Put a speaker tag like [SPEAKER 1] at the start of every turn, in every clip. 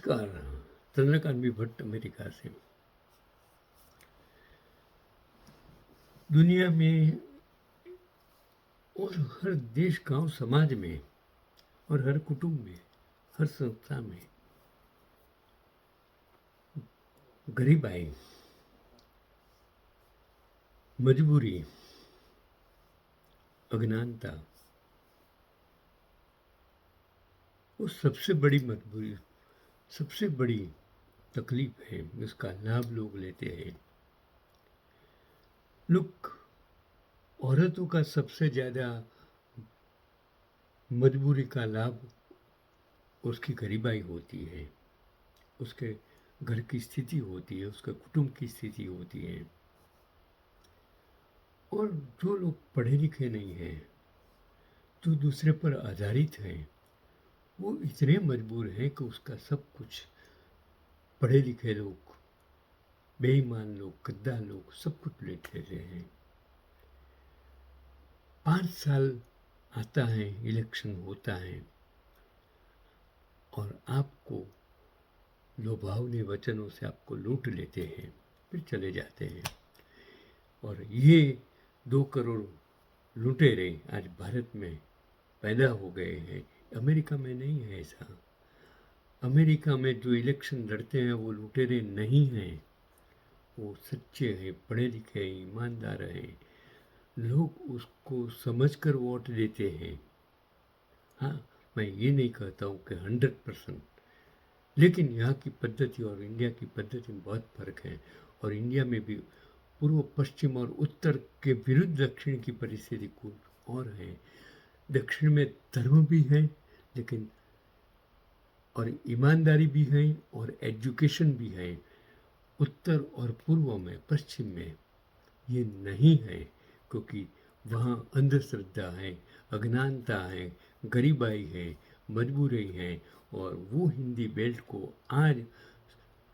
[SPEAKER 1] नमस्कार। Chandrakant B Bhatt America से। दुनिया में और हर देश गांव समाज में और हर कुटुंब में, हर संस्था में गरीबाई, मजबूरी, अज्ञानता वो सबसे बड़ी मजबूरी, सबसे बड़ी तकलीफ है जिसका लाभ लोग लेते हैं। लोग औरतों का सबसे ज़्यादा मजबूरी का लाभ उसकी गरीबाई होती है, उसके घर की स्थिति होती है, उसके कुटुंब की स्थिति होती है। और जो लोग पढ़े लिखे नहीं हैं, जो दूसरे पर आधारित हैं, वो इतने मजबूर हैं कि उसका सब कुछ पढ़े लिखे लोग, बेईमान लोग, गद्दार लोग सब कुछ ले लेते हैं। 5 साल आता है, इलेक्शन होता है और आपको लोभावनी वचनों से आपको लूट लेते हैं, फिर चले जाते हैं। और ये 2 करोड़ लुटेरे आज भारत में पैदा हो गए हैं। अमेरिका में नहीं है ऐसा। अमेरिका में जो इलेक्शन लड़ते हैं वो लुटेरे नहीं हैं, वो सच्चे हैं, पढ़े लिखे हैं, ईमानदार हैं। लोग उसको समझकर वोट देते हैं। हाँ, मैं ये नहीं कहता हूँ कि 100%, लेकिन यहाँ की पद्धति और इंडिया की पद्धति में बहुत फर्क है। और इंडिया में भी पूर्व, पश्चिम और उत्तर के विरुद्ध दक्षिण की परिस्थिति कुछ और है। दक्षिण में धर्म भी है, लेकिन और ईमानदारी भी है और एजुकेशन भी है। उत्तर और पूर्व में, पश्चिम में ये नहीं है, क्योंकि वहाँ अंधश्रद्धा है, अज्ञानता है, गरीबाई है, मजबूरी है। और वो हिंदी बेल्ट को आज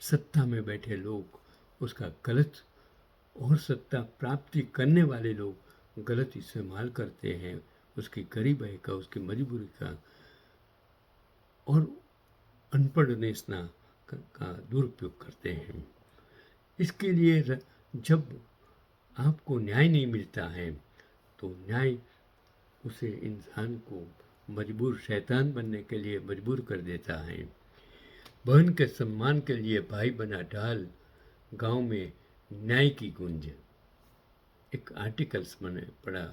[SPEAKER 1] सत्ता में बैठे लोग उसका गलत, और सत्ता प्राप्ति करने वाले लोग गलत इस्तेमाल करते हैं, उसकी गरीबाई का, उसकी मजबूरी का और अनपढ़नेस का दुरुपयोग करते हैं। इसके लिए जब आपको न्याय नहीं मिलता है तो न्याय उसे इंसान को मजबूर, शैतान बनने के लिए मजबूर कर देता है। बहन के सम्मान के लिए भाई बना ढाल, गांव में न्याय की गूंज। एक आर्टिकल्स मैंने पढ़ा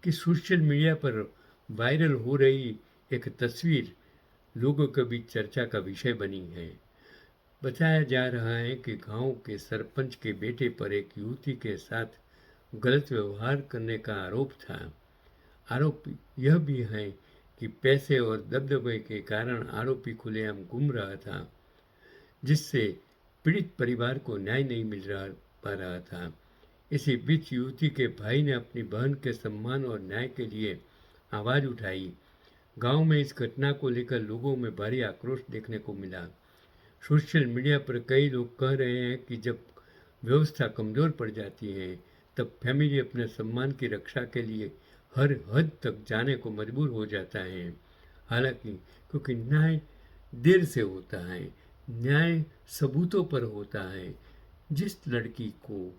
[SPEAKER 1] कि सोशल मीडिया पर वायरल हो रही एक तस्वीर लोगों के बीच चर्चा का विषय बनी है। बताया जा रहा है कि गांव के सरपंच के बेटे पर एक युवती के साथ गलत व्यवहार करने का आरोप था। आरोप यह भी है कि पैसे और दबदबे के कारण आरोपी खुलेआम घूम रहा था, जिससे पीड़ित परिवार को न्याय नहीं मिल पा रहा था। इसी बीच युवती के भाई ने अपनी बहन के सम्मान और न्याय के लिए आवाज़ उठाई। गांव में इस घटना को लेकर लोगों में भारी आक्रोश देखने को मिला। सोशल मीडिया पर कई लोग कह रहे हैं कि जब व्यवस्था कमज़ोर पड़ जाती है तब फैमिली अपने सम्मान की रक्षा के लिए हर हद तक जाने को मजबूर हो जाता है। हालांकि क्योंकि न्याय देर से होता है, न्याय सबूतों पर होता है। जिस लड़की को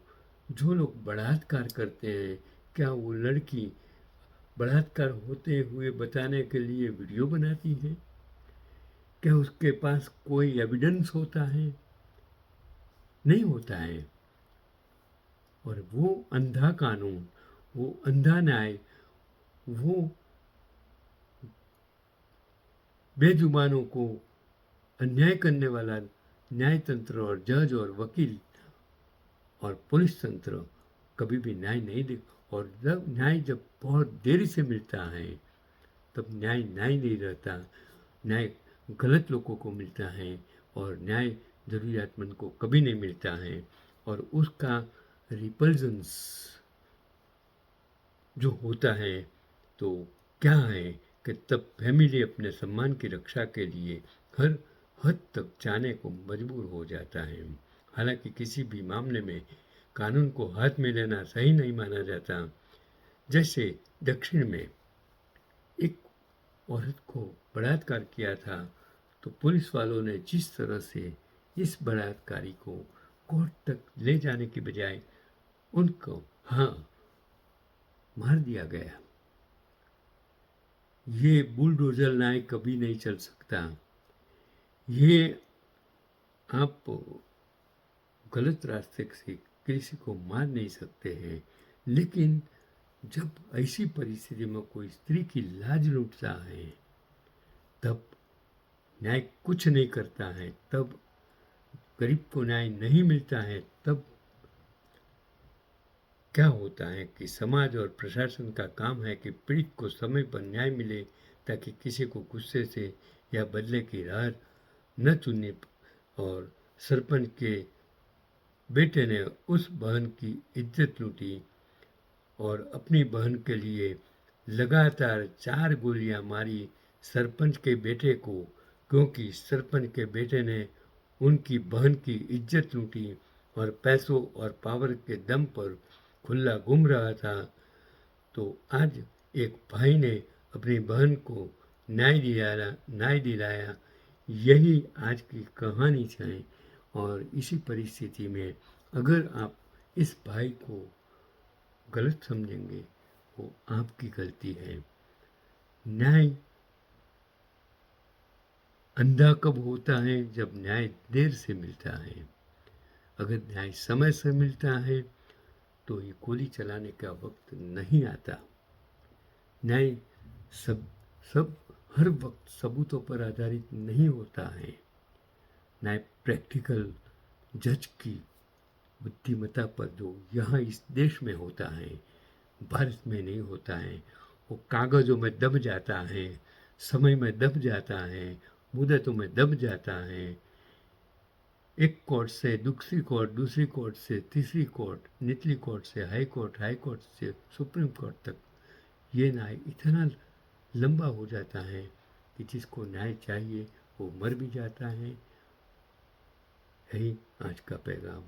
[SPEAKER 1] जो लोग बलात्कार करते हैं, क्या वो लड़की बलात्कार होते हुए बताने के लिए वीडियो बनाती है? क्या उसके पास कोई एविडेंस होता है? नहीं होता है। और वो अंधा कानून, वो अंधा न्याय, वो बेजुबानों को अन्याय करने वाला न्याय तंत्र और जज और वकील और पुलिस तंत्र कभी भी न्याय नहीं दे। और जब न्याय जब बहुत देरी से मिलता है तब न्याय न्याय नहीं रहता। न्याय गलत लोगों को मिलता है और न्याय ज़रूरियातमंद को कभी नहीं मिलता है। और उसका रिपल्जन्स जो होता है तो क्या है कि तब फैमिली अपने सम्मान की रक्षा के लिए हर हद तक जाने को मजबूर हो जाता है। हालांकि किसी भी मामले में कानून को हाथ में लेना सही नहीं माना जाता। जैसे दक्षिण में एक औरत को बलात्कार किया था तो पुलिस वालों ने जिस तरह से इस बलात्कारी को कोर्ट तक ले जाने की बजाय उनको मार दिया गया। ये बुलडोजर न्याय कभी नहीं चल सकता। ये आप गलत रास्ते से किसी को मार नहीं सकते हैं, लेकिन जब ऐसी परिस्थिति में कोई स्त्री की लाज लूटता है तब न्याय कुछ नहीं करता है, तब गरीब को न्याय नहीं मिलता है, तब क्या होता है कि समाज और प्रशासन का काम है कि पीड़ित को समय पर न्याय मिले ताकि किसी को गुस्से से या बदले की राह न चुननी। और सरपंच के बेटे ने उस बहन की इज्जत लूटी और अपनी बहन के लिए लगातार 4 गोलियां मारी सरपंच के बेटे को, क्योंकि सरपंच के बेटे ने उनकी बहन की इज्जत लूटी और पैसों और पावर के दम पर खुला घूम रहा था। तो आज एक भाई ने अपनी बहन को न्याय दिलाया। यही आज की कहानी है। और इसी परिस्थिति में अगर आप इस भाई को गलत समझेंगे वो आपकी गलती है। न्याय अंधा कब होता है? जब न्याय देर से मिलता है। अगर न्याय समय से मिलता है तो ये गोली चलाने का वक्त नहीं आता। न्याय सब हर वक्त सबूतों पर आधारित नहीं होता है। न्याय प्रैक्टिकल जज की बुद्धिमत्ता पर जो यहाँ इस देश में होता है, भारत में नहीं होता है। वो कागज़ों में दब जाता है, समय में दब जाता है, मुद्दतों में दब जाता है। एक कोर्ट से दूसरी कोर्ट से तीसरी कोर्ट, निचली कोर्ट से हाई कोर्ट से सुप्रीम कोर्ट तक ये न्याय इतना लंबा हो जाता है कि जिसको न्याय चाहिए वो मर भी जाता है। यही आज का पैगाम।